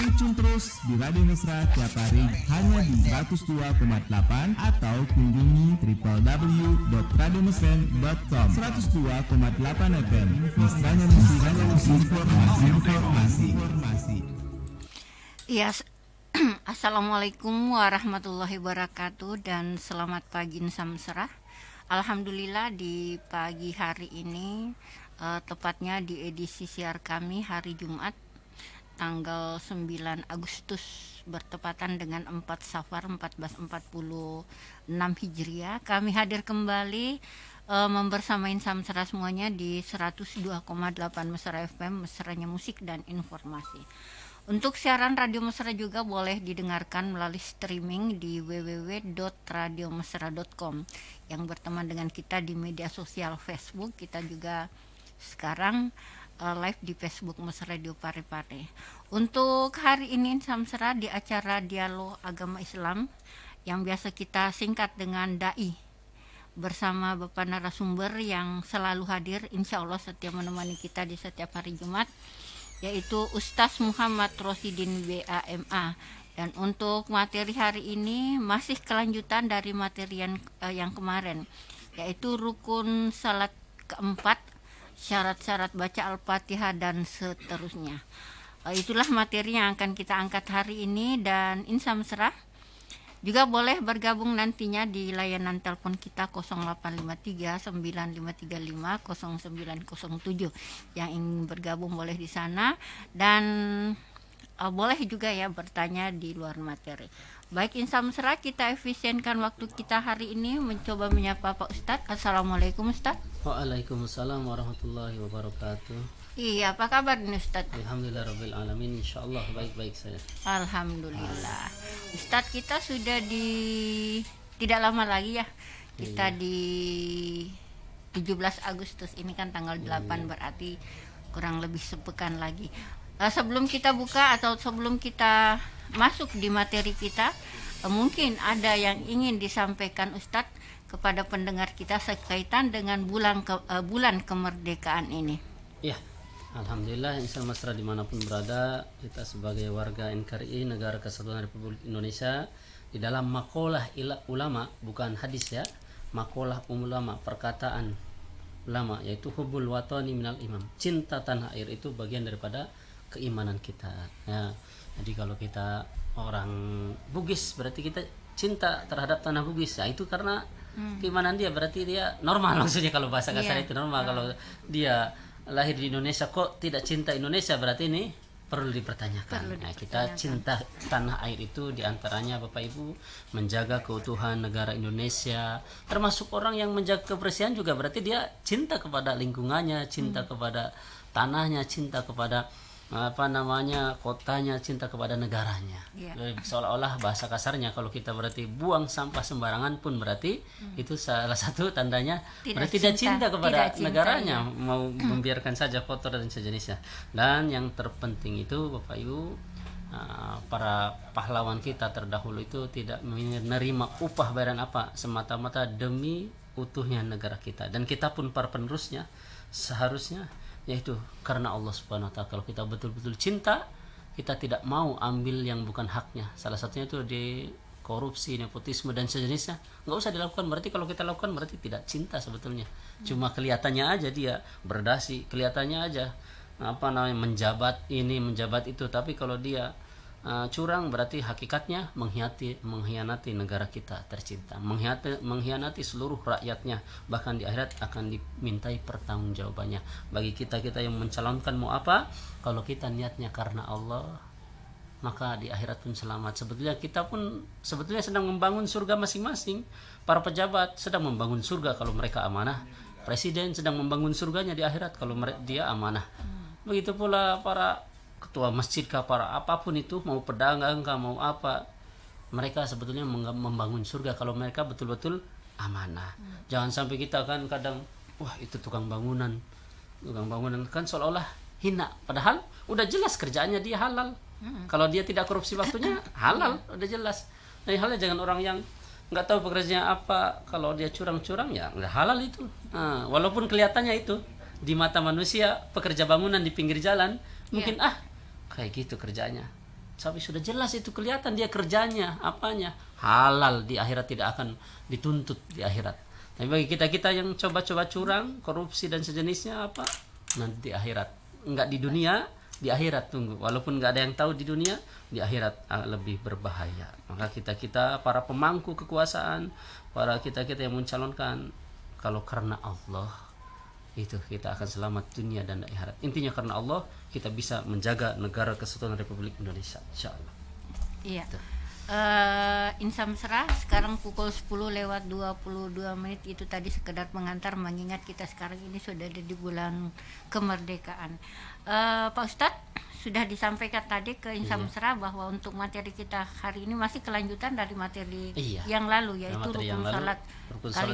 Stay tune terus di Radio Mesra tiap hari hanya di 102,8 atau kunjungi www.radiomesra.com. 102,8 FM. Mesranya musik, informasi. Iya, Assalamualaikum warahmatullahi wabarakatuh dan selamat pagi Samsera. Alhamdulillah di pagi hari ini, tepatnya di edisi siar kami hari Jumat tanggal 9 Agustus bertepatan dengan 4 Safar 1446 Hijriah, kami hadir kembali membersamain Samsera semuanya di 102,8 Mesra FM, mesranya musik dan informasi. Untuk siaran Radio Mesra juga boleh didengarkan melalui streaming di www.radiomesra.com yang berteman dengan kita di media sosial Facebook. Kita juga sekarang live di Facebook Mesra Radio Parepare. Untuk hari ini Samsera di acara Dialog Agama Islam yang biasa kita singkat dengan DAI, bersama Bapak narasumber yang selalu hadir insya Allah setia menemani kita di setiap hari Jumat, yaitu Ustaz Muhammad Rosidin BAMA. Dan untuk materi hari ini masih kelanjutan dari materi yang kemarin, yaitu rukun salat keempat, syarat-syarat baca Al-Fatihah dan seterusnya. Itulah materi yang akan kita angkat hari ini. Dan Insan Mesra juga boleh bergabung nantinya di layanan telepon kita 0853 9535 0907. Yang ingin bergabung boleh di sana, dan boleh juga ya bertanya di luar materi. Baik Insan Mesra, kita efisienkan waktu kita hari ini mencoba menyapa Pak Ustadz. Assalamualaikum Ustadz. Waalaikumsalam warahmatullahi wabarakatuh. Iya, apa kabar nih Ustadz? Alhamdulillah rabbil alamin, insyaallah baik-baik saya. Alhamdulillah. Ustadz, kita sudah tidak lama lagi ya. Kita di 17 Agustus ini kan tanggal 8, berarti kurang lebih sepekan lagi. Sebelum kita buka atau sebelum kita masuk di materi kita, mungkin ada yang ingin disampaikan Ustadz kepada pendengar kita sekaitan dengan bulan kemerdekaan ini. Ya, alhamdulillah Insan Mesra dimanapun berada, kita sebagai warga NKRI Negara Kesatuan Republik Indonesia, di dalam maqalah ulama, bukan hadis ya, maqalah ulama, perkataan ulama, yaitu hubbul watani minal imam, cinta tanah air itu bagian daripada keimanan kita ya. Jadi kalau kita orang Bugis berarti kita cinta terhadap tanah Bugis ya, itu karena keimanan dia, berarti dia normal maksudnya kalau bahasa kasar itu normal. Kalau dia lahir di Indonesia kok tidak cinta Indonesia, berarti ini perlu dipertanyakan. Nah, kita cinta tanah air itu diantaranya Bapak Ibu menjaga keutuhan negara Indonesia, termasuk orang yang menjaga kebersihan juga berarti dia cinta kepada lingkungannya, cinta kepada tanahnya, cinta kepada kotanya, cinta kepada negaranya. Seolah-olah bahasa kasarnya kalau kita berarti buang sampah sembarangan pun berarti itu salah satu tandanya berarti dia cinta kepada negaranya, mau membiarkan saja kotor dan sejenisnya. Dan yang terpenting itu Bapak Ibu, para pahlawan kita terdahulu itu tidak menerima upah bayaran apa, semata-mata demi utuhnya negara kita. Dan kita pun para penerusnya seharusnya yaitu karena Allah Subhanahu wa taala. Kalau kita betul-betul cinta, kita tidak mau ambil yang bukan haknya. Salah satunya itu di korupsi, nepotisme dan sejenisnya. Nggak usah dilakukan. Berarti kalau kita lakukan berarti tidak cinta sebetulnya. Cuma kelihatannya aja dia berdasi, kelihatannya aja menjabat ini, menjabat itu. Tapi kalau dia curang berarti hakikatnya mengkhianati negara kita tercinta, mengkhianati seluruh rakyatnya, bahkan di akhirat akan dimintai pertanggungjawabannya. Bagi kita yang mencalonkan mau apa, kalau kita niatnya karena Allah, maka di akhirat pun selamat. Sebetulnya kita pun sedang membangun surga masing-masing. Para pejabat sedang membangun surga kalau mereka amanah. Presiden sedang membangun surganya di akhirat kalau dia amanah. Begitu pula para ketua masjid kah, para apapun itu, mau pedagang kah, mau apa, mereka sebetulnya membangun surga kalau mereka betul-betul amanah. Jangan sampai kita kan kadang wah itu tukang bangunan kan seolah-olah hina, padahal udah jelas kerjaannya dia halal. Kalau dia tidak korupsi waktunya halal, udah jelas. Nah, halnya jangan orang yang nggak tahu pekerjaannya apa, kalau dia curang-curang ya nggak halal itu. Walaupun kelihatannya itu di mata manusia pekerja bangunan di pinggir jalan mungkin kayak gitu kerjanya, Tapi sudah jelas itu kelihatan dia kerjanya, apanya. Halal di akhirat, tidak akan dituntut di akhirat. Tapi bagi kita-kita yang coba-coba curang, korupsi dan sejenisnya apa? Nanti di akhirat. Enggak di dunia, di akhirat tunggu. Walaupun enggak ada yang tahu di dunia, di akhirat lebih berbahaya. Maka kita-kita para pemangku kekuasaan, para kita-kita yang mencalonkan, kalau karena Allah, itu kita akan selamat dunia dan akhirat. Intinya karena Allah kita bisa menjaga negara kesatuan Republik Indonesia, insyaallah. Iya. Insa Mesra sekarang pukul 10:22 itu tadi sekedar mengantar, mengingat kita sekarang ini sudah ada di bulan kemerdekaan. Pak Ustadz sudah disampaikan tadi ke Insa Mesra bahwa untuk materi kita hari ini masih kelanjutan dari materi yang lalu, yaitu rukun salat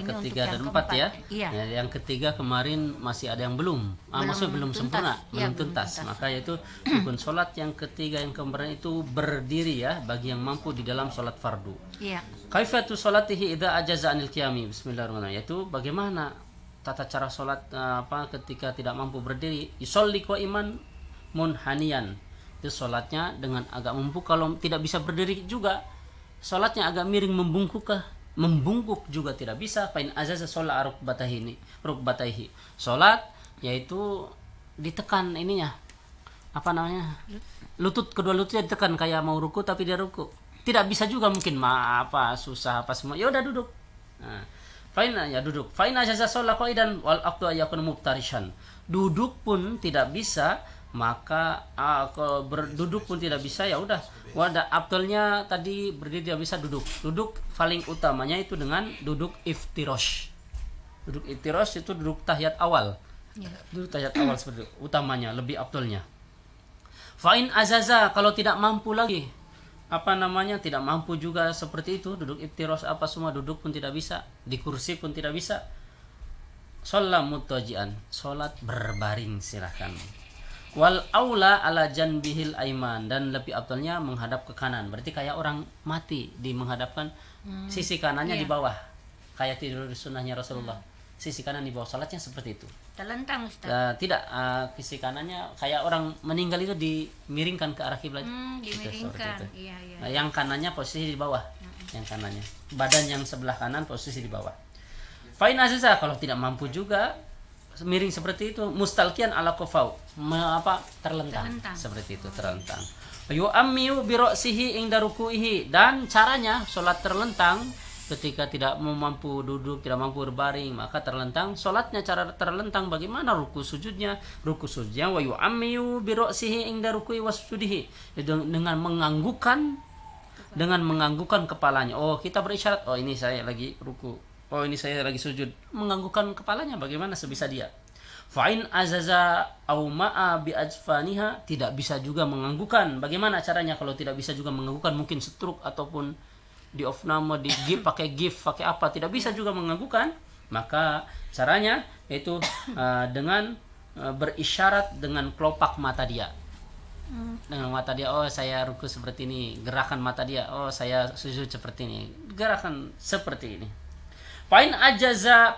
ketiga dan 4 ya. Iya. Yang ketiga kemarin masih ada yang belum maksudnya belum sempurna, belum tuntas. Maka yaitu rukun salat yang ketiga yang kemarin itu berdiri ya bagi yang mampu di dalam salat fardu. Iya. Kaifatu salatihi idza ajaza anil qiyami. Bismillahirrahmanirrahim. Yaitu bagaimana tata cara salat ketika tidak mampu berdiri. Yusolli qa'iman munhaniyan. Itu salatnya dengan agak membungkuk. Kalau tidak bisa berdiri juga salatnya agak miring membungkuk juga tidak bisa. Fa in azaza sholat rukbataihi. Salat yaitu ditekan ininya. Apa namanya? Kedua lututnya ditekan kayak mau ruku tapi dia ruku. Tidak bisa juga mungkin susah apa semua. Ya udah duduk. Nah, duduk. Fa in azaza sholat qaidan wal aqdu yakun muftarishan. Duduk pun tidak bisa, maka berduduk pun tidak bisa, ya udah. Wadah abdulnya tadi berdiri tidak bisa, duduk paling utamanya itu dengan duduk iftirosh. Duduk iftirosh itu duduk tahiyat awal. Duduk tahiyat awal seperti itu, utamanya lebih abdulnya. Fa'in azaza, kalau tidak mampu lagi tidak mampu juga seperti itu, duduk iftirosh apa semua, duduk pun tidak bisa, di kursi pun tidak bisa. Sholat mutajian, sholat berbaring silahkan. Wal aula ala janbihil aiman, dan lebih abdulnya menghadap ke kanan. Berarti kayak orang mati menghadapkan sisi kanannya di bawah. Kayak tidur sunnahnya Rasulullah. Sisi kanan di bawah, salatnya seperti itu. Terlentang Ustaz. Tidak, sisi kanannya kayak orang meninggal itu dimiringkan ke arah kiblat. Dimiringkan. Iya. Nah, yang kanannya posisi di bawah. Yang kanannya. Badan yang sebelah kanan posisi di bawah. Fa'in aziza, kalau tidak mampu juga miring seperti itu, mustalqian ala qafau, terlentang seperti itu, terlentang. Yu'ammiu bi ra'sihi inda ruku'ihi, dan caranya salat terlentang ketika tidak mampu duduk, tidak mampu berbaring, maka terlentang. Salatnya cara terlentang bagaimana? Ruku sujudnya wa yu'ammiu bi ra'sihi inda ruku'i wasjudihi, dengan menganggukkan kepalanya. Oh, kita berisyarat, oh ini saya lagi ruku, oh ini saya lagi sujud, menganggukkan kepalanya bagaimana sebisa dia. Fa'in azaza au ma'a bi ajfaniha, tidak bisa juga menganggukkan. Bagaimana caranya kalau tidak bisa juga menganggukkan? Mungkin stroke ataupun di opname, di gif, pakai apa, tidak bisa juga menganggukkan. Maka caranya yaitu dengan berisyarat dengan kelopak mata dia. Dengan mata dia, oh saya ruku seperti ini, gerakan mata dia, oh saya sujud seperti ini, gerakan seperti ini. Pain ajaza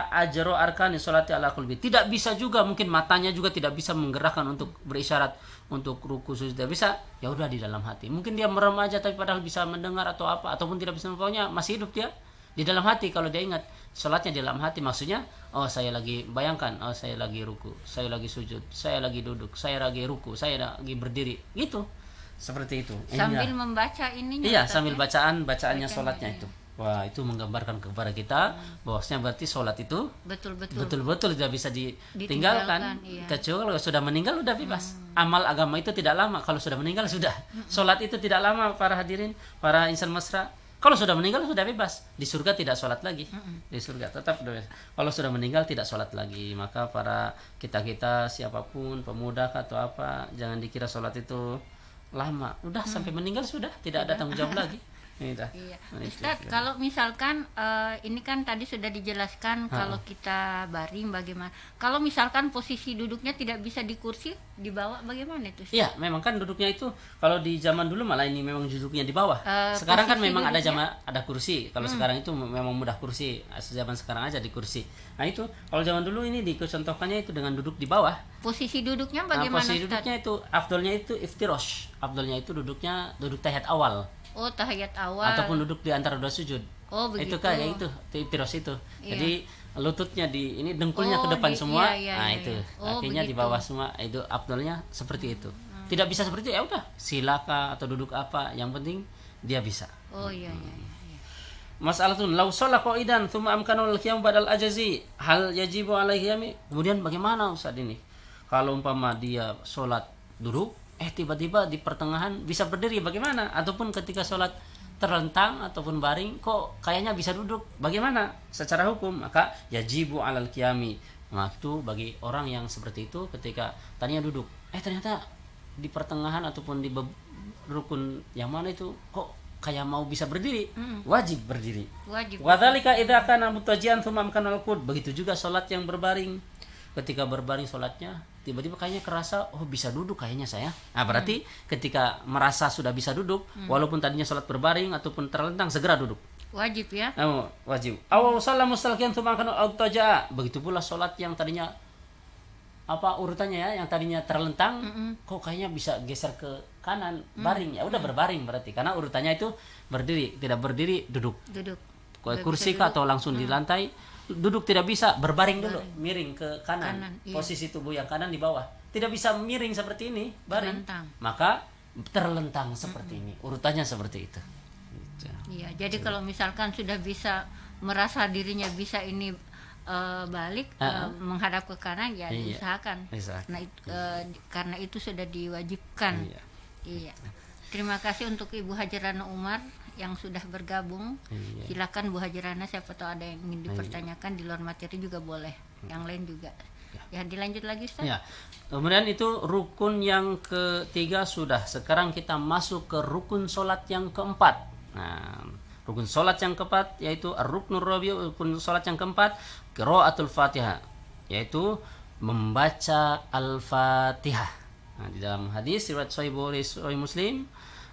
ajro arkani sholati ala qalbi. Tidak bisa juga, mungkin matanya juga tidak bisa menggerakkan untuk berisyarat untuk ruku sujud, tidak bisa. Ya udah di dalam hati. Mungkin dia merem aja tapi padahal bisa mendengar atau apa, ataupun tidak bisa, pokoknya masih hidup dia di dalam hati. Kalau dia ingat sholatnya di dalam hati, maksudnya oh saya lagi bayangkan, oh saya lagi ruku, saya lagi sujud, saya lagi duduk, saya lagi ruku, saya lagi berdiri, gitu. Seperti itu. Sambil membaca ininya. Iya, sambil bacaannya sholatnya itu. Wah, itu menggambarkan kepada kita bahwasanya berarti sholat itu betul-betul tidak bisa ditinggalkan. Iya. Kecuali kalau sudah meninggal udah bebas. Amal agama itu tidak lama, kalau sudah meninggal sudah. Sholat itu tidak lama, para hadirin, para insan mesra. Kalau sudah meninggal sudah bebas. Di surga tidak sholat lagi. Di surga tetap bebas. Kalau sudah meninggal tidak sholat lagi. Maka para kita siapapun, pemuda atau apa, jangan dikira sholat itu lama. Udah sampai meninggal sudah tidak ada tanggung jawab lagi. Iya. Ustaz, kalau misalkan ini kan tadi sudah dijelaskan kalau kita baring bagaimana. Kalau misalkan posisi duduknya tidak bisa di kursi, di bawah bagaimana itu? Iya, memang kan duduknya itu kalau di zaman dulu malah ini memang duduknya di bawah. Sekarang kan memang ada kursi. Kalau sekarang itu memang mudah kursi. Zaman sekarang aja di kursi. Nah itu kalau zaman dulu ini dicontohkannya itu dengan duduk di bawah. Posisi duduknya bagaimana? Posisi duduknya itu afdolnya itu iftirosh. Afdolnya itu duduk tahiyat awal. Oh, tahiyat awal. Ataupun duduk di antara dua sujud. Oh, begitu. Itu kayak itu, iftirosh itu. Iya. Jadi lututnya ini dengkulnya ke depan semua. Itu. Kakinya di bawah semua. Itu afdolnya seperti itu. Tidak bisa seperti itu, ya udah, silaka atau duduk apa, yang penting dia bisa. Oh iya. Mas'alatun law shalla qa'idan thumma amkanul qiyam badal ajazi hal yajibu alaihi yami. Kemudian bagaimana Ustaz ini? Kalau umpama dia sholat duduk, tiba-tiba di pertengahan bisa berdiri, bagaimana? Ataupun ketika sholat terlentang ataupun baring, kok kayaknya bisa duduk, bagaimana secara hukum? Maka yajibu alal qiyami. Nah, itu bagi orang yang seperti itu ketika tadinya duduk, ternyata di pertengahan ataupun di rukun yang mana itu kok kayak mau bisa berdiri, wajib berdiri. Wadzalika idza kana mutajian tsumma amkanal qud. Begitu juga sholat yang berbaring. Ketika berbaring sholatnya, tiba-tiba kayaknya kerasa, bisa duduk kayaknya saya. Nah berarti ketika merasa sudah bisa duduk, walaupun tadinya sholat berbaring ataupun terlentang, segera duduk. Wajib ya? Wajib. Awal salam mustalqiyan tsumma amkanal autaja. Begitu pula sholat yang tadinya urutannya ya, yang tadinya terlentang, kok kayaknya bisa geser ke kanan, baring, ya udah berbaring berarti, karena urutannya itu berdiri, tidak berdiri, duduk. Kursi kah atau langsung di lantai, duduk tidak bisa, berbaring dulu, miring ke kanan, posisi tubuh yang kanan di bawah, tidak bisa miring seperti ini, baring, maka terlentang seperti ini, urutannya seperti itu. Iya, jadi kalau misalkan sudah bisa merasa dirinya bisa ini balik menghadap ke kanan, ya diusahakan. Nah, karena itu sudah diwajibkan. Iya. Terima kasih untuk Ibu Hajarana Umar yang sudah bergabung. Silakan Bu Hajarana, siapa tahu ada yang ingin dipertanyakan di luar materi juga boleh. Yang lain juga. Ya, dilanjut lagi Ustaz. Ya. Kemudian itu rukun yang ketiga sudah. Sekarang kita masuk ke rukun sholat yang keempat. Nah, rukun sholat yang keempat yaitu ar-ruknur rabi', rukun sholat yang keempat qiraatul Fatihah, yaitu membaca Al-Fatihah. Nah, di dalam hadis riwayat Sahih Bukhari Sahih Muslim,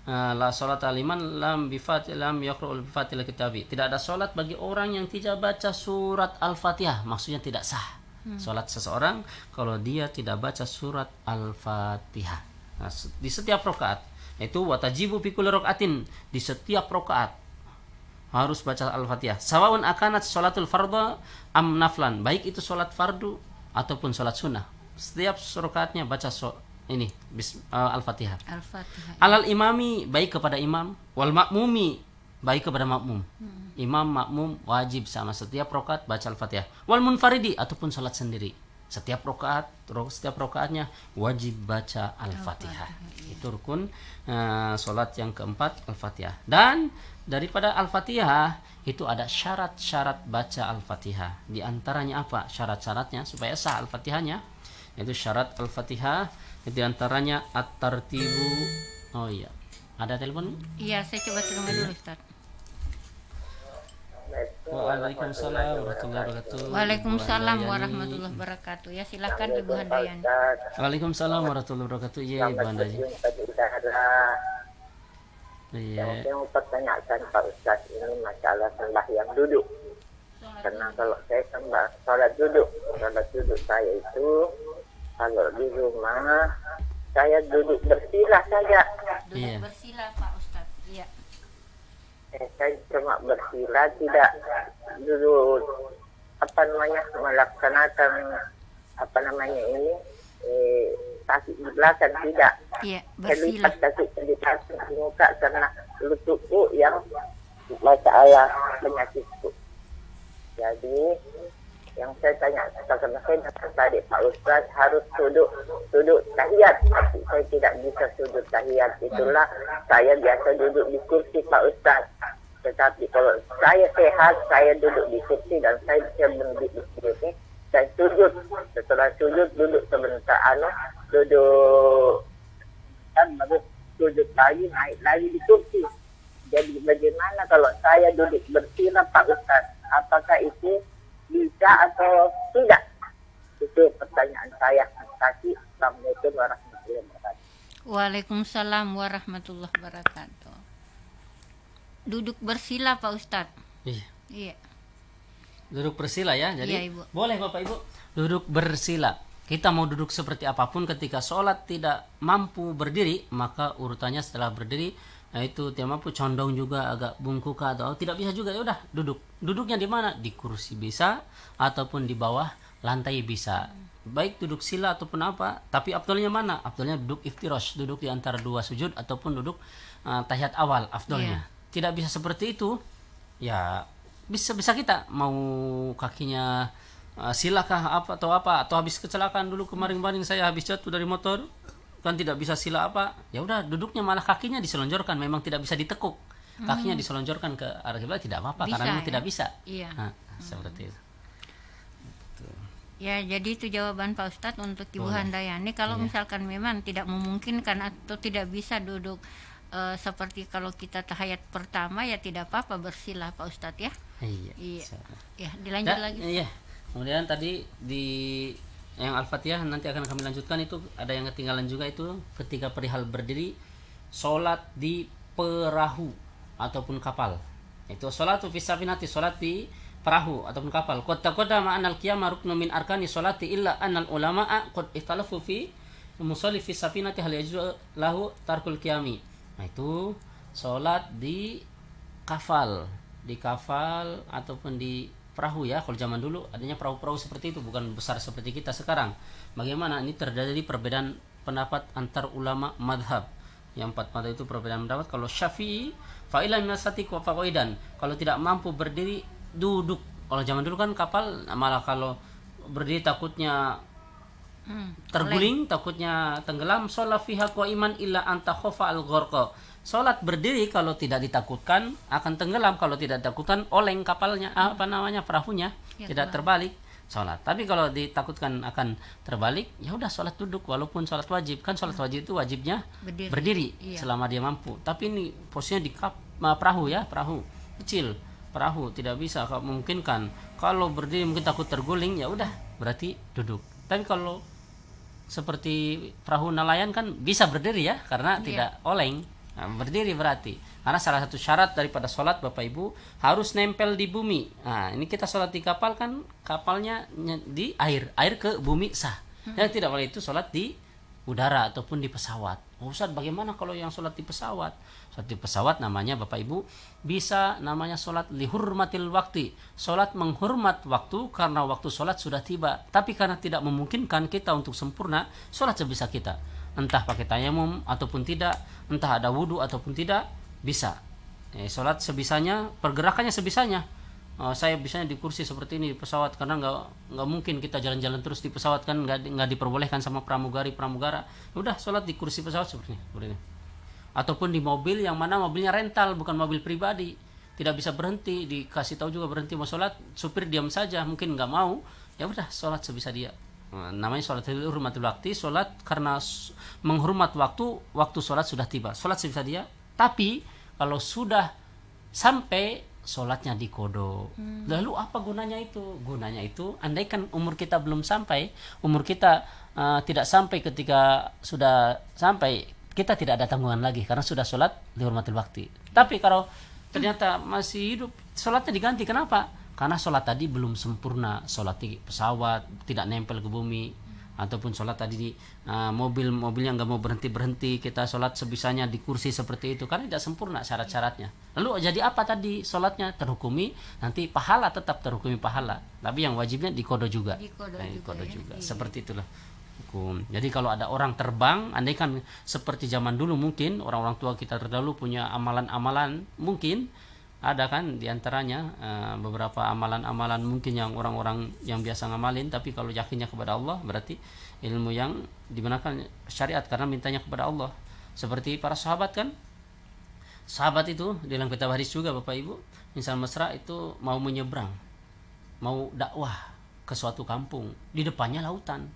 la sholata liman lam yaqra'ul Fatihah kitabi. Tidak ada salat bagi orang yang tidak baca surat Al-Fatihah, maksudnya tidak sah. Salat seseorang kalau dia tidak baca surat Al-Fatihah. Nah, di setiap rakaat, yaitu watajibu fi kulli rakaatin, di setiap rakaat harus baca Al-Fatihah. Sawaun akanat sholatul fardhu am naflan, baik itu sholat fardu ataupun sholat sunnah. Setiap rakaatnya baca Al-Fatihah. Alal imami, baik kepada imam, wal makmumi, baik kepada makmum. Imam makmum wajib sama setiap rakaat baca Al-Fatihah. Wal munfaridi, ataupun sholat sendiri. Setiap rakaatnya wajib baca Al-Fatihah. Itu rukun sholat yang keempat, Al-Fatihah. Dan daripada Al-Fatihah itu ada syarat-syarat baca Al-Fatihah. Di antaranya apa? Syarat-syaratnya supaya sah Al-Fatihahnya. Itu syarat Al-Fatihah, di antaranya at-tartibu. Oh iya. Ada telepon? Iya, saya coba terima dulu Ustaz. Waalaikumsalam warahmatullahi wabarakatuh. Waalaikumsalam warahmatullahi wabarakatuh. Ya, silakan Ibu Handayani. Waalaikumsalam warahmatullahi wabarakatuh. Iya, Ibu Handayani. Yang saya mau pertanyakan Pak Ustaz, ini masalah sembahyang duduk. Karena kalau saya sholat duduk saya itu kalau di rumah saya duduk bersila saja. Duduk bersila Pak Ustaz. Iya. Saya cuma bersila, tidak duduk melaksanakan kaki di belakang, tidak. Iya, bersila. Lipat kaki di belakang di muka karena lututku yang masalah penyakitku. Jadi yang saya tanya, karena saya datang tadi Pak Ustaz harus duduk tahiyat, tapi saya tidak bisa duduk tahiyat. Itulah saya biasa duduk di kursi Pak Ustaz. Tetapi kalau saya sehat, saya duduk di kursi dan saya bisa berdiri di sini. Saya sujud. Setelah sujud, duduk sebentar. Duduk dan baru sujud lagi, naik lagi di kursi. Jadi bagaimana kalau saya duduk bersila Pak Ustadz? Apakah itu bisa atau tidak? Itu pertanyaan saya. Assalamualaikum warahmatullahi wabarakatuh. Waalaikumsalam warahmatullahi wabarakatuh. Duduk bersila Pak Ustadz. Iya. Iya. Duduk bersila ya. Jadi Iya, Ibu. boleh Bapak Ibu duduk bersila. Kita mau duduk seperti apapun ketika sholat tidak mampu berdiri, maka urutannya setelah berdiri, nah itu tidak mampu condong juga agak bungkuk atau tidak bisa juga, ya udah duduk. Duduknya di mana? Di kursi bisa ataupun di bawah lantai bisa. Baik duduk sila ataupun apa, tapi afdolnya mana? Afdolnya duduk iftirash, duduk di antara dua sujud ataupun duduk tahiyat awal afdolnya. Tidak bisa seperti itu, ya bisa kita mau kakinya silakah apa atau habis kecelakaan dulu kemarin saya habis jatuh dari motor kan tidak bisa sila apa, ya udah duduknya malah kakinya diselonjorkan, memang tidak bisa ditekuk, kakinya diselonjorkan ke arah kiblat tidak apa-apa karena memang tidak bisa. Iya. Seperti itu. Ya, jadi itu jawaban Pak Ustadz untuk Ibu Handayani. Kalau misalkan memang tidak memungkinkan atau tidak bisa duduk seperti kalau kita tahiyat pertama, ya tidak apa-apa bersila Pak Ustadz ya. Iya. Ya, dilanjut lagi. Iya. Kemudian tadi di yang Al-Fatihah nanti akan kami lanjutkan, itu ada yang ketinggalan juga, itu ketika perihal berdiri sholat di perahu ataupun kapal. Itu sholatu fi safinati, sholat di perahu ataupun kapal. Qad ma'anal qiyamah ruknun min arkani sholati illa annal ulama'a qad ikhtalafu fi musalli fi safinati hal yajuz lahu tarkul qiyami. Nah itu sholat di kapal ataupun di perahu ya. Kalau zaman dulu adanya perahu-perahu seperti itu, bukan besar seperti kita sekarang. Bagaimana ini terjadi perbedaan pendapat antar ulama madhab. Yang 4 madhab itu perbedaan pendapat. Kalau Syafi'i fa'ilan minasati wa faqaidan, kalau tidak mampu berdiri duduk. Kalau zaman dulu kan kapal malah kalau berdiri takutnya terguling, takutnya tenggelam. Sholat fiha qa'iman illa anta khofa al-gharqa. Sholat berdiri kalau tidak ditakutkan akan tenggelam, kalau tidak ditakutkan oleng kapalnya, perahunya, ya, tidak terbalik, sholat. Tapi kalau ditakutkan akan terbalik, ya udah sholat duduk, walaupun sholat wajib. Kan sholat wajib itu wajibnya berdiri selama dia mampu. Tapi ini posisinya di perahu ya, perahu kecil, perahu tidak bisa, kalau memungkinkan. Kalau berdiri mungkin takut terguling, ya udah berarti duduk. Tapi kalau seperti perahu nelayan kan bisa berdiri ya, karena tidak oleng. Nah, berdiri berarti karena salah satu syarat daripada sholat Bapak Ibu harus nempel di bumi. Nah ini kita sholat di kapal kan kapalnya di air ke bumi sah. Yang tidak boleh itu sholat di udara ataupun di pesawat. Ustaz, bagaimana kalau yang sholat di pesawat? Sholat di pesawat namanya Bapak Ibu bisa namanya sholat lihurmatil waktu, sholat menghormat waktu karena waktu sholat sudah tiba. Tapi karena tidak memungkinkan kita untuk sempurna sholat sebisa kita, entah pakai tayamum ataupun tidak, entah ada wudhu ataupun tidak, bisa. Sholat sebisanya, pergerakannya sebisanya. Saya bisanya di kursi seperti ini di pesawat karena nggak mungkin kita jalan-jalan terus di pesawat kan, nggak diperbolehkan sama pramugara. Udah sholat di kursi pesawat seperti ini. Ataupun di mobil yang mana mobilnya rental bukan mobil pribadi, tidak bisa berhenti, dikasih tahu juga berhenti mau sholat, supir diam saja, mungkin nggak mau, ya udah sholat sebisa dia. Namanya sholat hormatul waktu, sholat karena menghormat waktu sholat sudah tiba, sholat sebisa dia. Tapi kalau sudah sampai sholatnya dikodok, lalu apa gunanya itu? Gunanya itu andaikan umur kita belum sampai, umur kita tidak sampai ketika sudah sampai, kita tidak ada tanggungan lagi karena sudah sholat dihormatil waktu. Tapi kalau ternyata masih hidup, sholatnya diganti. Kenapa? Karena sholat tadi belum sempurna, sholat di pesawat tidak nempel ke bumi, ataupun sholat tadi di mobilnya nggak mau berhenti, kita sholat sebisanya di kursi seperti itu karena tidak sempurna syarat-syaratnya. Lalu jadi apa tadi sholatnya? Terhukumi nanti pahala, tetap terhukumi pahala, tapi yang wajibnya dikodo juga. Dikodo juga. Seperti itulah hukum. Jadi kalau ada orang terbang, andaikan seperti zaman dulu mungkin orang-orang tua kita terdahulu punya amalan-amalan, mungkin ada kan diantaranya beberapa amalan-amalan mungkin yang orang-orang yang biasa ngamalin, tapi kalau yakinnya kepada Allah berarti ilmu yang dibenarkan syariat karena mintanya kepada Allah. Seperti para sahabat kan, sahabat itu di dalam kitab hadis juga Bapak Ibu, misal mesra itu mau menyeberang, mau dakwah ke suatu kampung, di depannya lautan,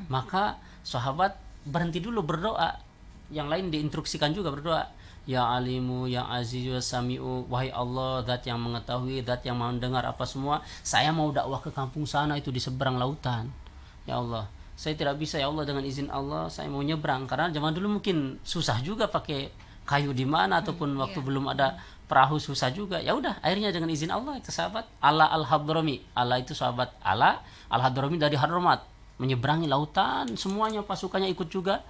maka sahabat berhenti dulu berdoa, yang lain diinstruksikan juga berdoa. Ya alimu, ya azizu, ya sami'u, wahai Allah, zat yang mengetahui, zat yang mendengar apa semua, saya mau dakwah ke kampung sana itu di seberang lautan. Ya Allah, saya tidak bisa ya Allah, dengan izin Allah saya mau nyebrang, karena zaman dulu mungkin susah juga pakai kayu di mana, ataupun waktu belum ada perahu susah juga. Ya udah, akhirnya dengan izin Allah itu sahabat Ala al-Hadrami, Allah itu sahabat Ala al-Hadrami dari Hadramat, menyeberangi lautan, semuanya pasukannya ikut juga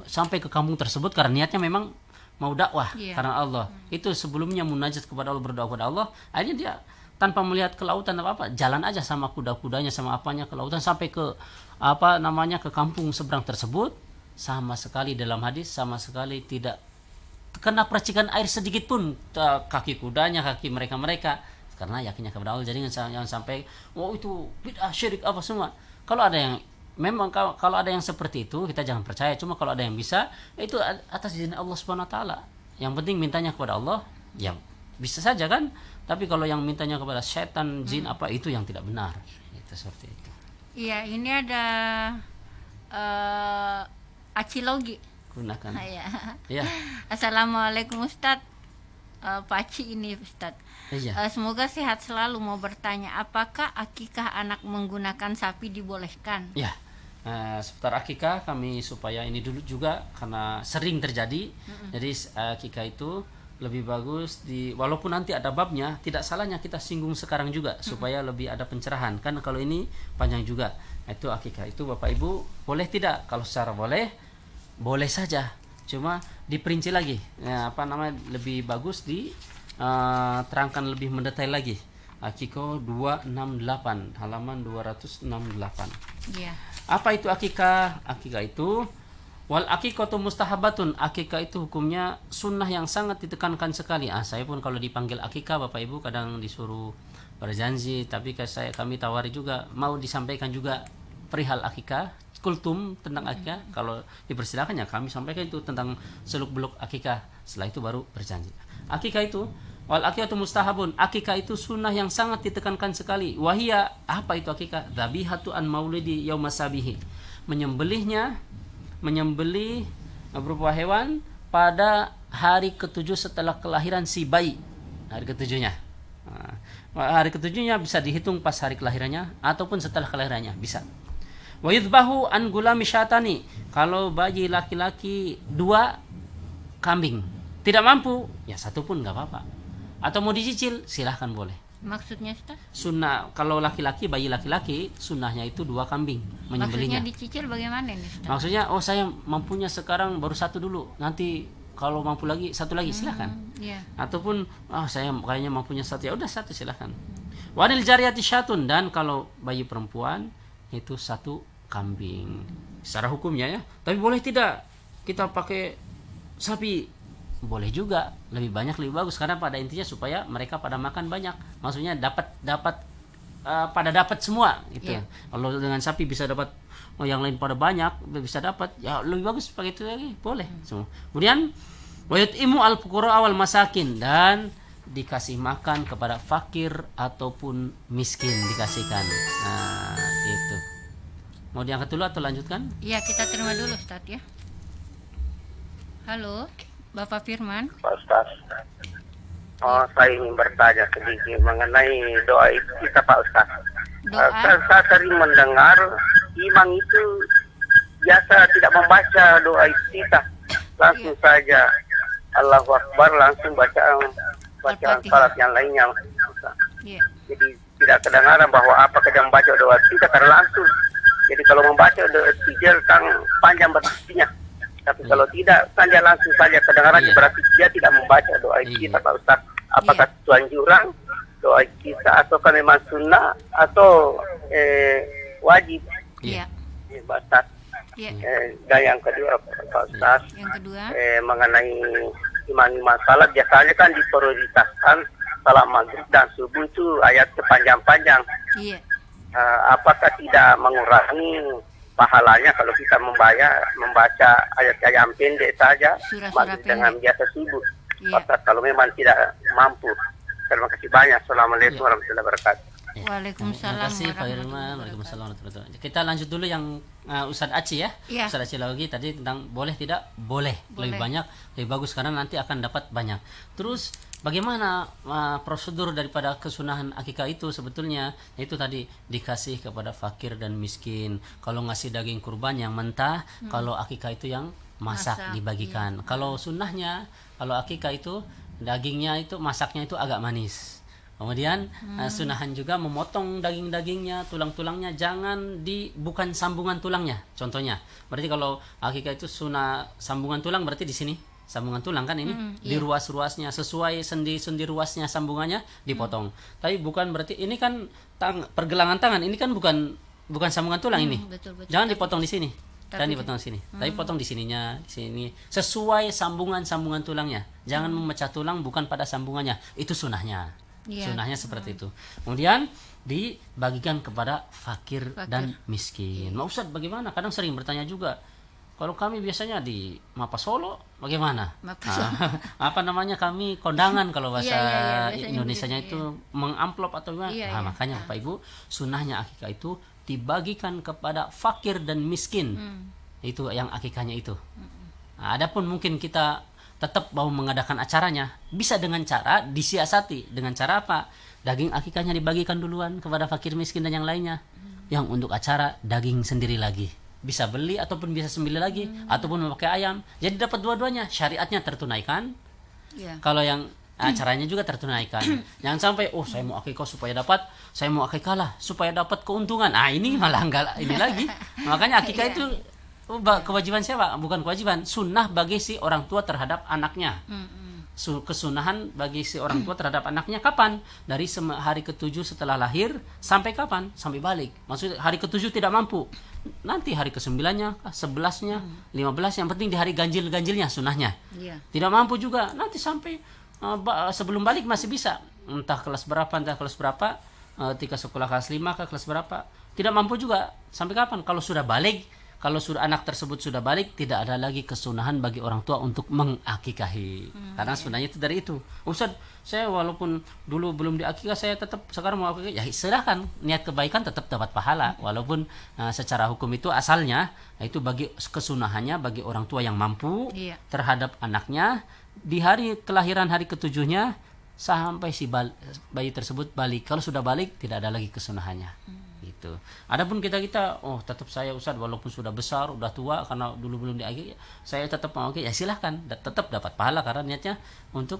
sampai ke kampung tersebut karena niatnya memang mau dakwah karena Allah. Itu sebelumnya munajat kepada Allah, berdoa kepada Allah. Akhirnya dia tanpa melihat ke lautan apa jalan aja sama kuda-kudanya sama apanya ke lautan sampai ke ke kampung seberang tersebut. Sama sekali dalam hadis sama sekali tidak kena percikan air sedikit pun kaki kudanya, kaki mereka karena yakinnya kepada Allah. Jadi jangan sampai itu bid'ah, syirik apa semua. Kalau ada yang memang kalau ada yang seperti itu kita jangan percaya. Cuma kalau ada yang bisa, itu atas izin Allah Subhanahu wa taala. Yang penting mintanya kepada Allah, ya bisa saja kan. Tapi kalau yang mintanya kepada setan, jin apa itu yang tidak benar. Itu seperti itu. Iya, ini ada Acilogi. Gunakan. Ya. Assalamualaikum Ustadz. Pak Aci ini Ustadz. Semoga sehat selalu. Mau bertanya, apakah akikah anak menggunakan sapi dibolehkan? Ya. Seputar akikah kami supaya ini dulu juga karena sering terjadi. Jadi akikah itu lebih bagus walaupun nanti ada babnya, tidak salahnya kita singgung sekarang juga supaya lebih ada pencerahan. Kan kalau ini panjang juga. Itu akikah itu Bapak Ibu boleh tidak? Kalau secara boleh saja. Cuma diperinci lagi. Lebih bagus terangkan lebih mendetail lagi. Akikah 268 halaman 268. Iya. Apa itu akikah? Akikah itu wal akikatu mustahabatun. Akikah itu hukumnya sunnah yang sangat ditekankan sekali. Saya pun kalau dipanggil akikah Bapak Ibu kadang disuruh berjanji, tapi kami tawari juga mau disampaikan juga perihal akikah, kultum tentang akikah. Kalau dipersilakan ya kami sampaikan itu tentang seluk-beluk akikah. Setelah itu baru berjanji. Akikah itu wal akikatu mustahabun. Akikah itu sunnah yang sangat ditekankan sekali. Wahia, apa itu akikah? Dzabihatu an maulidi yaumasabihi. Menyembelih berupa hewan pada hari ke-7 setelah kelahiran si bayi. Hari ke-7-nya. Hari ke-7-nya bisa dihitung pas hari kelahirannya ataupun setelah kelahirannya, bisa. Wa yudbahu an gulami syatani. Kalau bayi laki-laki 2 kambing. Tidak mampu, ya 1 pun enggak apa-apa. Atau mau dicicil, silahkan boleh. Maksudnya Ustaz? Sunnah kalau laki-laki, bayi laki-laki sunnahnya itu 2 kambing menyembelihnya. Maksudnya dicicil bagaimana nih Ustaz? Maksudnya saya mampunya sekarang baru 1 dulu, nanti kalau mampu lagi 1 lagi silahkan. Ataupun saya kayaknya mampunya 1, ya udah 1 silahkan. Wanil jariyati syatun, dan kalau bayi perempuan itu 1 kambing. Secara hukumnya ya. Tapi boleh tidak kita pakai sapi? Boleh juga, lebih banyak lebih bagus karena pada intinya supaya mereka pada makan banyak. Maksudnya dapat pada dapat semua gitu. Kalau dengan sapi bisa dapat yang lain pada banyak, bisa dapat, ya lebih bagus pakai itu lagi, boleh semua. Kemudian wayutimu al-fuqara awal masakin, dan dikasih makan kepada fakir ataupun miskin dikasihkan. Nah, itu. Mau diangkat dulu atau lanjutkan? Iya, kita terima dulu Ustaz ya. Halo, Bapak Firman. Pak Ustaz. Saya ingin bertanya sedikit mengenai doa itu kita Pak Ustaz. Saya sering mendengar imam itu biasa tidak membaca doa itu kita, langsung saja Allahu Akbar, langsung bacaan salat yang lainnya. Jadi tidak kedengaran bahwa apakah dia membaca doa kita karena langsung. Jadi kalau membaca doa tiga kan panjang berartinya. Tapi kalau tidak, saja langsung saja kedengarannya, berarti dia tidak membaca doa kita Pak Ustaz. Apakah itu anjuran doa kita ataukah memang sunnah atau wajib? Iya. Pak Ustaz. Dan yang kedua Pak Ustaz, mengenai imam-imam salat biasanya kan diprioritaskan salat maghrib dan subuh itu ayat panjang-panjang. Iya. Apakah tidak mengurangi pahalanya kalau kita membaca ayat-ayat yang pendek saja dengan biasa subuh? Kalau memang tidak mampu. Terima kasih banyak. Assalamualaikum warahmatullahi wabarakatuh. Ya. Waalaikumsalam. Terima kasih Pak Irman. Waalaikumsalam warahmatullahi wabarakatuh. Kita lanjut dulu yang Ustadz Aci ya. Ustadz Aci lagi tadi tentang boleh tidak? Boleh. Lebih banyak, lebih bagus karena nanti akan dapat banyak. Terus bagaimana prosedur daripada kesunahan akikah itu sebetulnya? Itu tadi dikasih kepada fakir dan miskin. Kalau ngasih daging kurban yang mentah, kalau akikah itu yang masak dibagikan. Kalau sunnahnya, kalau akikah itu dagingnya itu masaknya itu agak manis. Kemudian sunahan juga memotong daging-dagingnya, tulang-tulangnya jangan bukan sambungan tulangnya. Contohnya, berarti kalau akikah itu sunah sambungan tulang berarti di sini sambungan tulang kan ini di ruas-ruasnya sesuai sendi-sendi ruasnya sambungannya dipotong. Tapi bukan berarti ini kan pergelangan tangan ini kan bukan sambungan tulang ini. Betul. Jangan dipotong di sini. Dan dipotong di sini. Tapi potong di sininya, di sini sesuai sambungan tulangnya. Jangan memecah tulang bukan pada sambungannya. Itu sunahnya. Sunahnya seperti itu. Kemudian dibagikan kepada fakir dan miskin. Mau Ustadz bagaimana? Kadang sering bertanya juga. Kalau kami biasanya di Mapa Solo bagaimana? Apa namanya kami kondangan kalau bahasa Indonesianya itu mengamplop atau gimana? Makanya Bapak Ibu, sunahnya akikah itu dibagikan kepada fakir dan miskin. Itu yang akikahnya itu. Adapun mungkin kita tetap mau mengadakan acaranya, bisa dengan cara disiasati. Dengan cara apa? Daging akikahnya dibagikan duluan kepada fakir miskin dan yang lainnya. Yang untuk acara daging sendiri lagi. Bisa beli ataupun bisa sembelih lagi ataupun memakai ayam. Jadi dapat dua-duanya, syariatnya tertunaikan. Kalau yang acaranya juga tertunaikan. Jangan sampai saya mau akikah supaya dapat, saya mau akikah lah supaya dapat keuntungan. Ini malah enggak ini lagi. Makanya akikah itu kewajiban siapa? Bukan kewajiban, sunnah bagi si orang tua terhadap anaknya. Kesunahan bagi si orang tua terhadap anaknya kapan? Dari hari ke-7 setelah lahir sampai kapan? Sampai balik. Maksudnya hari ke-7 tidak mampu. Nanti hari ke-9-nya, 11-nya, 15, yang penting di hari ganjil-ganjilnya sunahnya. Tidak mampu juga, nanti sampai sebelum balik masih bisa. Entah kelas berapa, ketika sekolah kelas 5 ke kelas berapa. Tidak mampu juga. Sampai kapan? Kalau sudah balik, kalau sudah anak tersebut sudah balik, tidak ada lagi kesunahan bagi orang tua untuk mengakikahi. Karena sebenarnya itu dari itu. Ustaz, saya walaupun dulu belum diakikah, saya tetap sekarang mau akikah. Ya silahkan, niat kebaikan tetap dapat pahala. Walaupun secara hukum itu asalnya, itu bagi kesunahannya bagi orang tua yang mampu terhadap anaknya. Di hari kelahiran hari ke-7-nya, sampai si bayi tersebut balik. Kalau sudah balik, tidak ada lagi kesunahannya. Gitu. Adapun kita tetap saya Ustaz walaupun sudah besar, udah tua karena dulu belum diakikah, saya tetap mau ya silahkan, tetap dapat pahala karena niatnya untuk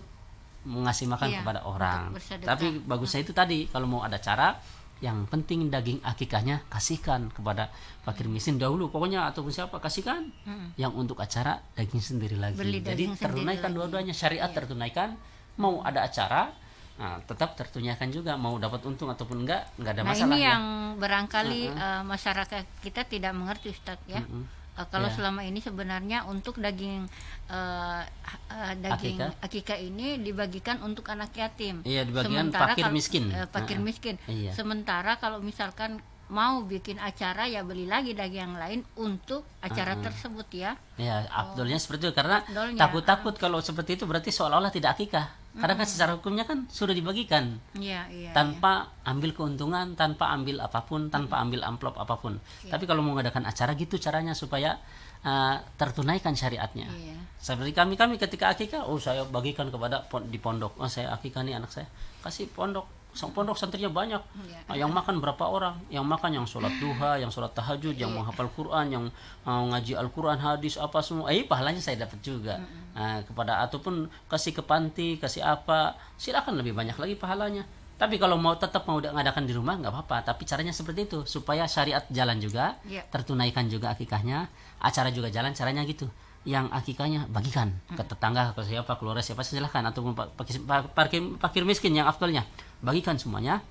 mengasih makan kepada orang. Tapi bagusnya itu tadi kalau mau ada cara, yang penting daging akikahnya kasihkan kepada fakir miskin dahulu pokoknya ataupun siapa kasihkan. Yang untuk acara daging sendiri lagi. Jadi tertunaikan dua-duanya, syariat tertunaikan. Mau ada acara tetap tertunaikan juga, mau dapat untung ataupun enggak ada masalah. Ini yang barangkali masyarakat kita tidak mengerti Ustaz ya. Kalau selama ini sebenarnya untuk daging akikah ini dibagikan untuk anak yatim. Dibagikan fakir miskin. Fakir miskin. Sementara kalau misalkan mau bikin acara ya beli lagi daging yang lain untuk acara tersebut ya. Afdolnya seperti itu karena takut kalau seperti itu berarti seolah-olah tidak akikah. Karena kan secara hukumnya kan sudah dibagikan. Tanpa ambil keuntungan, tanpa ambil apapun, tanpa ambil amplop apapun. Tapi kalau mau mengadakan acara gitu caranya supaya tertunaikan syariatnya. Seperti kami ketika akikah, saya bagikan kepada di pondok. Saya akikah nih anak saya, kasih pondok santrinya banyak. Yang makan berapa orang? Yang makan yang sholat duha, yang sholat tahajud, yang menghafal Quran, yang ngaji Al-Quran, hadis apa semua. Pahalanya saya dapat juga. Kepada ataupun kasih ke panti, kasih apa, silakan lebih banyak lagi pahalanya. Tapi kalau tetap mau ngadakan di rumah nggak apa-apa. Tapi caranya seperti itu supaya syariat jalan juga, tertunaikan juga akikahnya, acara juga jalan. Caranya gitu. Yang akikahnya bagikan ke tetangga, ke siapa, keluarga siapa silahkan, ataupun fakir miskin yang afdalnya bagikan semuanya.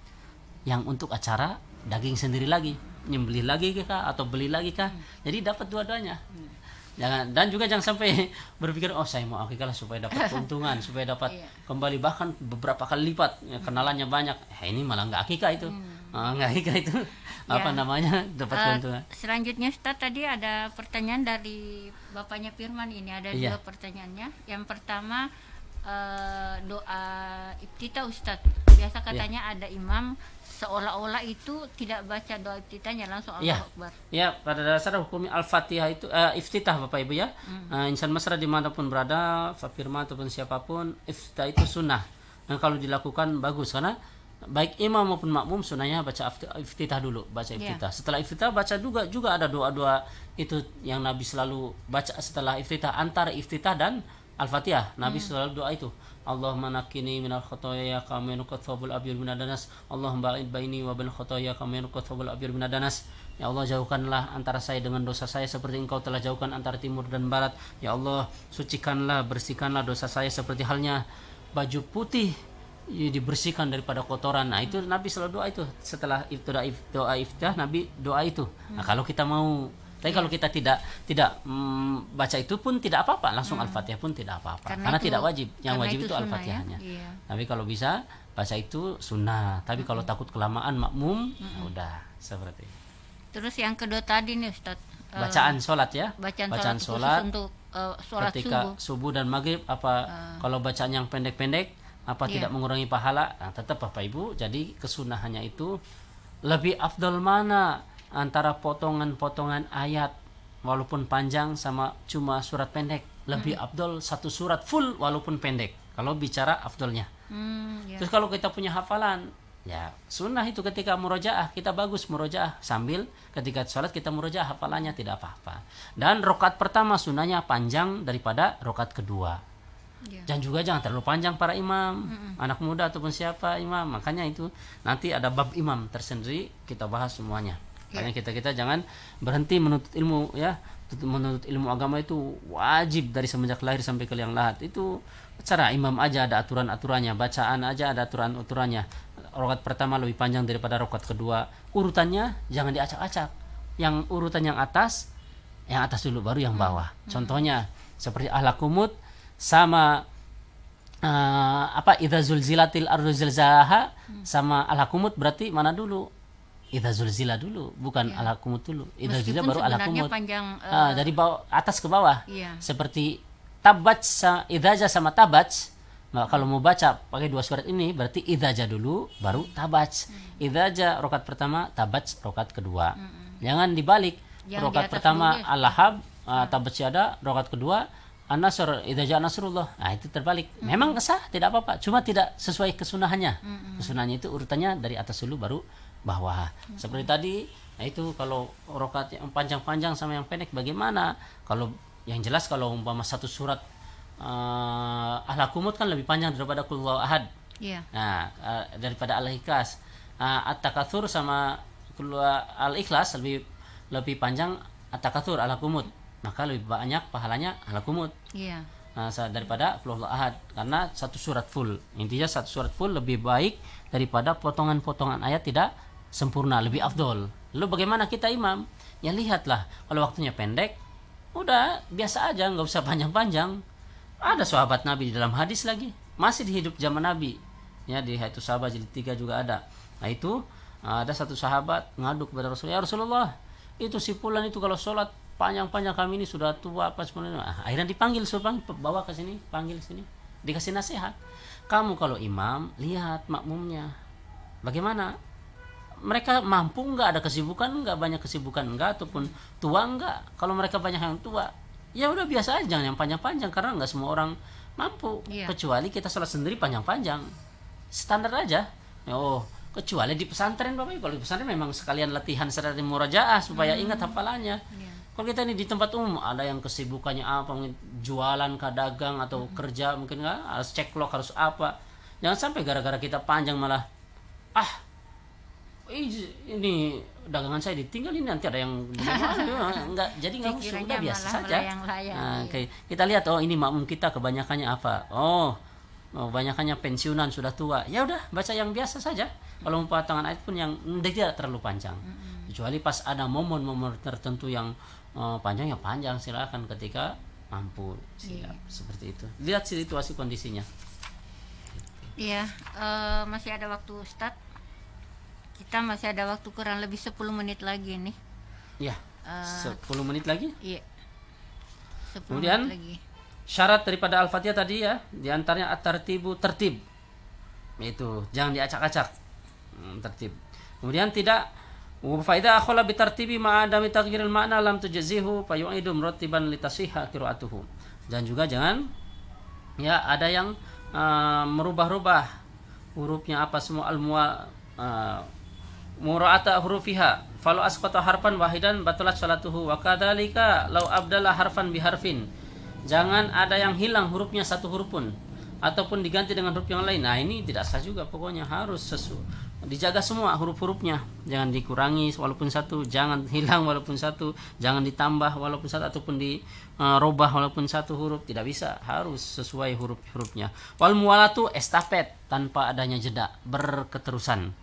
Yang untuk acara daging sendiri lagi, nyembelih lagi kah atau beli lagi kah, jadi dapat dua-duanya. Dan juga jangan sampai berpikir saya mau akikah supaya dapat keuntungan, supaya dapat kembali bahkan beberapa kali lipat, kenalannya banyak. Ini malah nggak akikah itu. Nggak akikah itu apa namanya dapat keuntungan. Selanjutnya Ustaz, tadi ada pertanyaan dari bapaknya Firman, ini ada dua pertanyaannya. Yang pertama doa iftitah Ustaz, biasa katanya ada imam seolah-olah itu tidak baca doa iftitahnya, langsung Allahu Akbar. Ya, pada dasar hukum Al-Fatihah itu iftitah Bapak Ibu ya. Insan mesra dimanapun berada, Pak Firman ataupun siapapun, iftitah itu sunnah. Dan kalau dilakukan bagus, karena baik imam maupun makmum sunnahnya baca iftitah dulu, baca iftitah. Setelah iftitah baca juga ada doa-doa itu yang Nabi selalu baca setelah iftitah, antara iftitah dan Al-Fatihah. Nabi selalu doa itu. Allahumma nakkini minal khotoya kama yanqat thawbul abyad minad danas. Allahumma ba'id baini wa bainal khotoya kama yanqat thawbul abyad minad danas. Ya Allah, jauhkanlah antara saya dengan dosa saya seperti Engkau telah jauhkan antara timur dan barat. Ya Allah, sucikanlah, bersihkanlah dosa saya seperti halnya baju putih dibersihkan daripada kotoran. Nah, itu Nabi selalu doa itu. Setelah doa iftitah Nabi doa itu. Nah, kalau kita mau, tapi kalau kita tidak baca itu pun tidak apa-apa, langsung Al-Fatihah pun tidak apa-apa. Karena tidak wajib. Yang wajib itu Al-Fatihahnya. Ya? Tapi kalau bisa baca itu sunnah. Tapi kalau takut kelamaan makmum, udah seperti itu. Terus yang kedua tadi nih Ustaz, bacaan sholat ya. Bacaan sholat untuk sholat ketika subuh dan maghrib kalau bacaan yang pendek-pendek tidak mengurangi pahala. Nah, tetap Bapak Ibu, jadi kesunahannya itu lebih afdal mana antara potongan-potongan ayat walaupun panjang sama cuma surat pendek. Lebih afdal satu surat full walaupun pendek kalau bicara afdalnya. Terus kalau kita punya hafalan, ya sunnah itu ketika murojaah, kita bagus murojaah sambil ketika sholat kita murojaah hafalannya, tidak apa-apa. Dan rokaat pertama sunnahnya panjang daripada rokaat kedua. Dan juga jangan terlalu panjang para imam, anak muda ataupun siapa imam. Makanya itu nanti ada bab imam tersendiri, kita bahas semuanya. Makanya kita jangan berhenti menuntut ilmu ya. Menuntut ilmu agama itu wajib dari semenjak lahir sampai ke liang lahat. Itu cara imam aja ada aturan-aturannya, bacaan aja ada aturan-aturannya. Rokaat pertama lebih panjang daripada rokaat kedua. Urutannya jangan diacak-acak. Yang urutan yang atas dulu baru yang bawah. Contohnya seperti Ahlakumut sama idza zulzilatil ardu zilzalaha sama Ahlakumut, berarti mana dulu? Idza zulzila dulu, bukan Ahlakumut dulu. Idza zulzila baru Ahlakumut. Dari bawah atas ke bawah. Seperti Tabats, idza sama Tabats. Nah, kalau mau baca pakai dua surat ini berarti idza dulu baru Tabats. Idza rokaat pertama, Tabats rokaat kedua. Jangan dibalik. Rokaat pertama Al-Lahab, Tabats ada, rokaat kedua An-Nasr, idza ja'a nasrullah. Nah, itu terbalik. Memang sah, tidak apa-apa, cuma tidak sesuai kesunahannya. Kesunahannya itu urutannya dari atas dulu baru bawah. Seperti tadi, nah itu kalau rakaat yang panjang-panjang sama yang pendek bagaimana? Kalau yang jelas kalau umpama satu surat Ahlakumut kan lebih panjang daripada Qul Huwallahu Ahad. Nah, daripada Al-Ikhlas. At-Takatsur sama Al-Ikhlas lebih panjang At-Takatsur Ahlakumut. Maka lebih banyak pahalanya Ahlakumut. Daripada Qul Huwallahu Ahad, karena satu surat full. Intinya satu surat full lebih baik daripada potongan-potongan ayat tidak sempurna, lebih afdol. Lalu bagaimana kita imam? Ya lihatlah, kalau waktunya pendek, udah biasa aja, nggak usah panjang-panjang. Ada sahabat Nabi di dalam hadis lagi, masih di hidup zaman Nabi. Ya, di Hayatus Sahabat jilid 3 juga ada. Nah itu ada satu sahabat ngadu kepada Rasulullah, ya Rasulullah, itu si fulan itu kalau sholat panjang-panjang, kami ini sudah tua apa sebenarnya. Akhirnya dipanggil, suruh bawa ke sini, panggil sini, dikasih nasihat. Kamu kalau imam lihat makmumnya bagaimana, mereka mampu nggak, ada kesibukan nggak, banyak kesibukan nggak, ataupun tua nggak. Kalau mereka banyak yang tua, ya udah biasa aja, jangan yang panjang-panjang, karena nggak semua orang mampu. Kecuali kita sholat sendiri panjang-panjang, standar aja. Kecuali di pesantren Bapak Ibu. Kalau di pesantren memang sekalian latihan secara murajaah supaya ingat hafalannya. Kalau kita ini di tempat umum, ada yang kesibukannya apa, mungkin jualan, dagang atau kerja, mungkin nggak, harus cek log, harus apa. Jangan sampai gara-gara kita panjang malah ini dagangan saya ditinggal, ini nanti ada yang enggak, jadi nggak usah, udah biasa saja. Kita lihat, ini makmum kita kebanyakannya apa, kebanyakannya pensiunan, sudah tua, ya udah baca yang biasa saja. Kalau potongan ayat pun yang tidak terlalu panjang, kecuali pas ada momen-momen tertentu yang panjang, ya panjang, silakan ketika mampu. Seperti itu, lihat situasi kondisinya. Masih ada waktu Ustadz. Kita masih ada waktu kurang lebih 10 menit lagi nih. 10 menit lagi? Iya. 10 Kemudian menit lagi. Syarat daripada Al-Fatihah tadi ya, diantaranya at-tartibu, tertib. Itu jangan diacak-acak. Tertib. Kemudian tidak faida akhala bitartibi ma'adami taghyiril ma'na lam tujzihu fayu'idu murattiban litasihha qira'atuhu. Dan juga jangan ya ada yang merubah-rubah hurufnya apa semua mura'ata hurufiha falau asqata harfan wahidan batalat salatuhu wa kadzalika law abdala harfan biharfin. Jangan ada yang hilang hurufnya satu huruf pun ataupun diganti dengan huruf yang lain. Nah, ini tidak sah juga, pokoknya harus dijaga semua huruf-hurufnya. Jangan dikurangi walaupun satu, jangan hilang walaupun satu, jangan ditambah walaupun satu ataupun dirubah walaupun satu huruf, tidak bisa, harus sesuai huruf-hurufnya. Wal muwalatu estafet tanpa adanya jeda, berketerusan.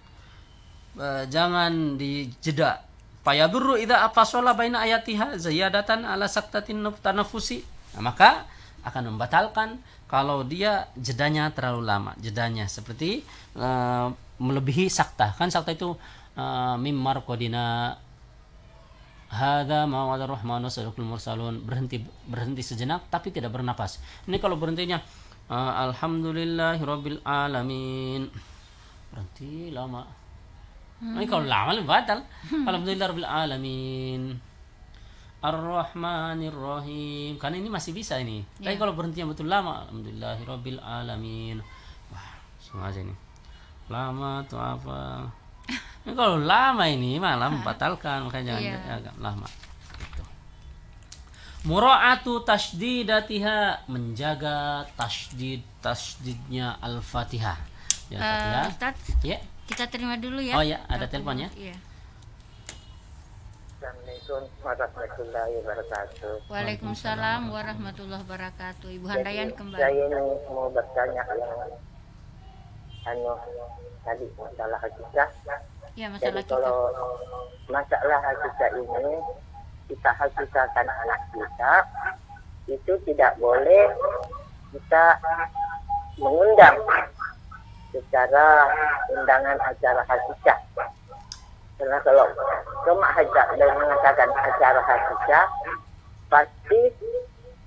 Jangan dijeda. Fayadurru idza afasala baina ayatiha ziyadatan ala saktatin tanafusi. Nah, maka akan membatalkan kalau dia jedanya terlalu lama. Jedanya seperti melebihi sakta. Kan sakta itu mimmar qadina hadza ma wa'ada rahmanu sadaqul mursalun, berhenti sejenak tapi tidak bernapas. Ini kalau berhentinya alhamdulillahirabbil alamin, berhenti lama. Ini kalau lama lebih batal. Alhamdulillahirabbil alamin Ar-Rahmanir Rahim. Karena ini masih bisa ini. Tapi kalau berhenti yang betul lama, alhamdulillahirabbil alamin. Wah, sengaja ini. Lama tuh apa? Ini kalau lama ini malah membatalkan, makanya jangan agak lama. Gitu. Mura'atu tasydidatiha, menjaga tasydidnya Al-Fatihah. Ya, Ustaz, kita terima dulu ya. Oh ya, ada teleponnya. Iya. Assalamualaikum warahmatullahi wabarakatuh. Waalaikumsalam warahmatullahi wabarakatuh. Ibu Handayan kembali. Saya ini mau bertanya yang tadi masalah hakikah. Ya, masalah Jadi kalau masalah hakikah ini kita hakikahkan anak kita, itu tidak boleh kita mengundang secara undangan acara hakikah. Karena kalau cuma hajat dan mengatakan acara hakikah, pasti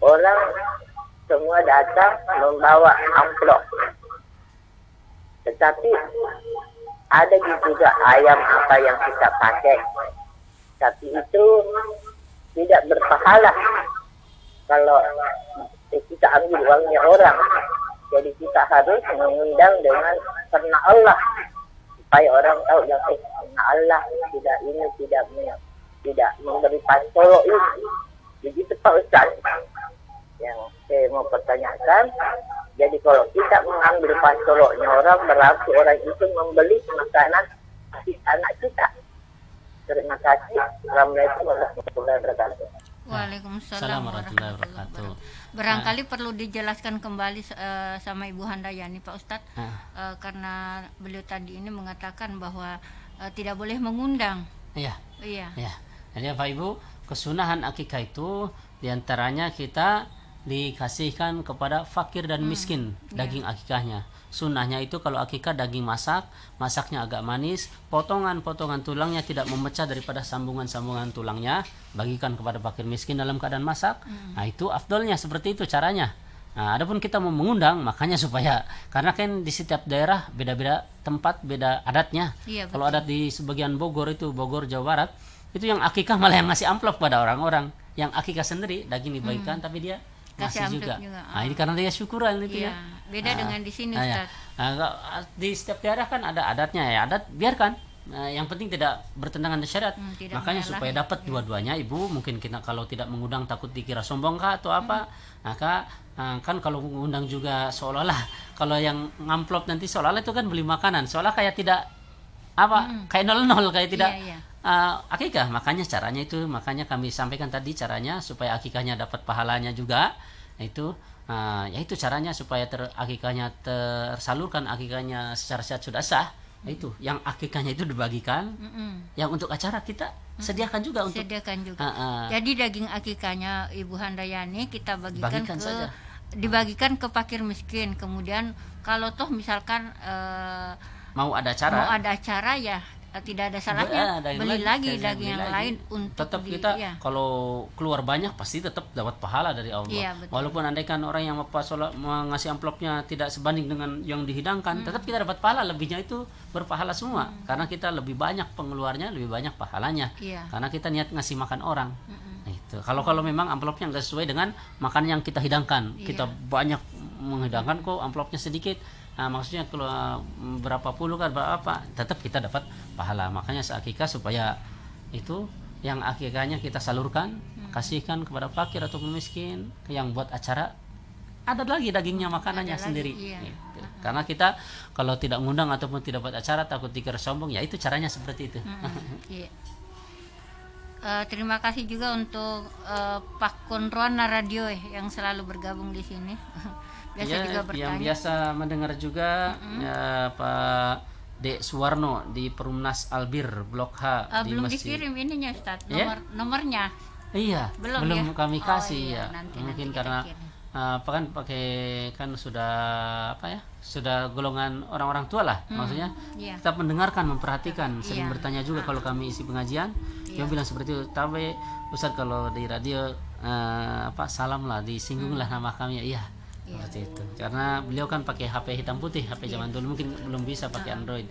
orang semua datang membawa amplop. Tetapi ada juga ayam apa yang kita pakai, tapi itu tidak berpahala kalau kita ambil uangnya orang. Jadi kita harus mengundang dengan karena Allah, supaya orang tahu yang karena Allah, tidak memberi pantolo ini. Begitu Pak Ustaz yang saya mau pertanyakan. Jadi kalau kita mengambil pantolonya orang, berarti orang itu membeli makanan anak kita. Terima kasih. Assalamualaikum warahmatullahi wabarakatuh. Waalaikumsalam warahmatullahi wabarakatuh. Barangkali perlu dijelaskan kembali sama Ibu Handayani, Pak Ustadz, karena beliau tadi ini mengatakan bahwa tidak boleh mengundang. Iya. Iya. Ya. Jadi Pak Ibu, kesunahan akikah itu diantaranya kita dikasihkan kepada fakir dan miskin daging akikahnya. Sunnahnya itu kalau akikah daging masaknya agak manis, potongan-potongan tulangnya tidak memecah daripada sambungan-sambungan tulangnya, bagikan kepada fakir miskin dalam keadaan masak. Nah, itu afdolnya, seperti itu caranya. Nah, adapun kita mau mengundang, makanya supaya, karena kan di setiap daerah beda-beda tempat, beda adatnya. Iya, kalau adat di sebagian Bogor itu, Bogor Jawa Barat, itu yang akikah malah yang ngasih amplop pada orang-orang. Yang akikah sendiri daging dibagikan, tapi dia kasih juga. Nah, ini karena dia syukuran itu ya. Beda dengan di sini, Ustaz. Di setiap daerah kan ada adatnya ya. Adat biarkan. Yang penting tidak bertentangan dengan syariat. Makanya supaya dapat dua-duanya, Ibu mungkin kita kalau tidak mengundang takut dikira sombong kah atau apa. Maka kan kalau mengundang juga seolah-olah kalau yang ngamplop nanti seolah-olah itu kan beli makanan. Seolah kayak tidak kayak nol-nol, kayak tidak akikah. Makanya caranya itu, makanya kami sampaikan tadi caranya supaya akikahnya dapat pahalanya juga. Itu yaitu caranya supaya akikahnya tersalurkan, akikahnya secara sehat sudah sah. Itu yang akikahnya itu dibagikan. Yang untuk acara kita sediakan juga untuk jadi daging akikahnya Ibu Handayani kita bagikan dibagikan ke fakir miskin. Kemudian kalau toh misalkan mau ada acara ya tidak ada salahnya beli lagi daging yang lain untuk tetap kita kalau keluar banyak pasti tetap dapat pahala dari Allah. Iya, walaupun andaikan orang yang mengasih amplopnya tidak sebanding dengan yang dihidangkan, tetap kita dapat pahala, lebihnya itu berpahala semua karena kita lebih banyak pengeluarnya, lebih banyak pahalanya. Karena kita niat ngasih makan orang. Itu kalau memang amplopnya nggak sesuai dengan makan yang kita hidangkan, kita banyak menghidangkan kok amplopnya sedikit. Nah, maksudnya kalau berapa puluh kan berapa, tetap kita dapat pahala. Makanya seakikah supaya itu yang akikahnya kita salurkan, kasihkan kepada fakir atau miskin, yang buat acara ada lagi dagingnya, makanannya sendiri. Gitu. Karena kita kalau tidak ngundang ataupun tidak buat acara takut dikira sombong, ya itu caranya seperti itu. Terima kasih juga untuk Pak Konrona Radio yang selalu bergabung di sini. Biasa juga bertanya. Yang biasa mendengar juga Pak Dek Suwarno di Perumnas Albir Blok H di belum Masjid. Dikirim ininya Ustaz, nomornya. Iya, belum kami kasih nanti mungkin karena kan sudah sudah golongan orang-orang tua lah, maksudnya tetap mendengarkan, memperhatikan, sering bertanya juga kalau kami isi pengajian. Dia bilang seperti itu, tapi Ustaz kalau di radio salam lah, disinggung lah nama kami. Seperti itu. Karena beliau kan pakai HP hitam putih, HP zaman dulu, mungkin belum bisa pakai Android.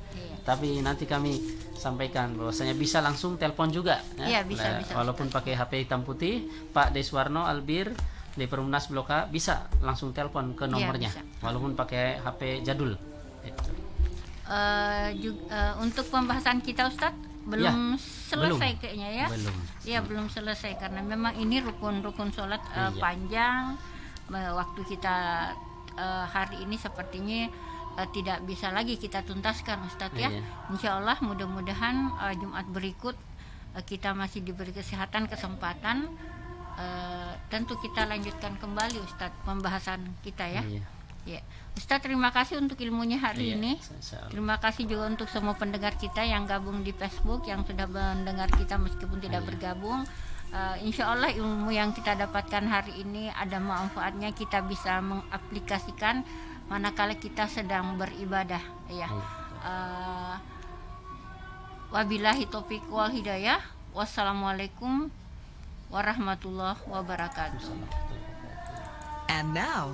Tapi nanti kami sampaikan bahwasanya bisa langsung telepon juga. Bisa. Walaupun pakai HP hitam putih, Pak Deswarno Albir di Perumnas Blok A bisa langsung telepon ke nomornya, walaupun pakai HP jadul. Untuk pembahasan kita Ustadz belum selesai kayaknya ya. Belum selesai karena memang ini rukun-rukun sholat panjang. Waktu kita hari ini sepertinya tidak bisa lagi kita tuntaskan Ustadz ya. Insya Allah mudah-mudahan Jumat berikut kita masih diberi kesehatan, kesempatan, tentu kita lanjutkan kembali Ustadz pembahasan kita ya. Ustadz terima kasih untuk ilmunya hari ini. Terima kasih juga untuk semua pendengar kita yang gabung di Facebook, yang sudah mendengar kita meskipun tidak bergabung. Insya Allah ilmu yang kita dapatkan hari ini ada manfaatnya, kita bisa mengaplikasikan manakala kita sedang beribadah ya. Wabillahi taufiq wal hidayah. Wassalamualaikum warahmatullahi wabarakatuh. And now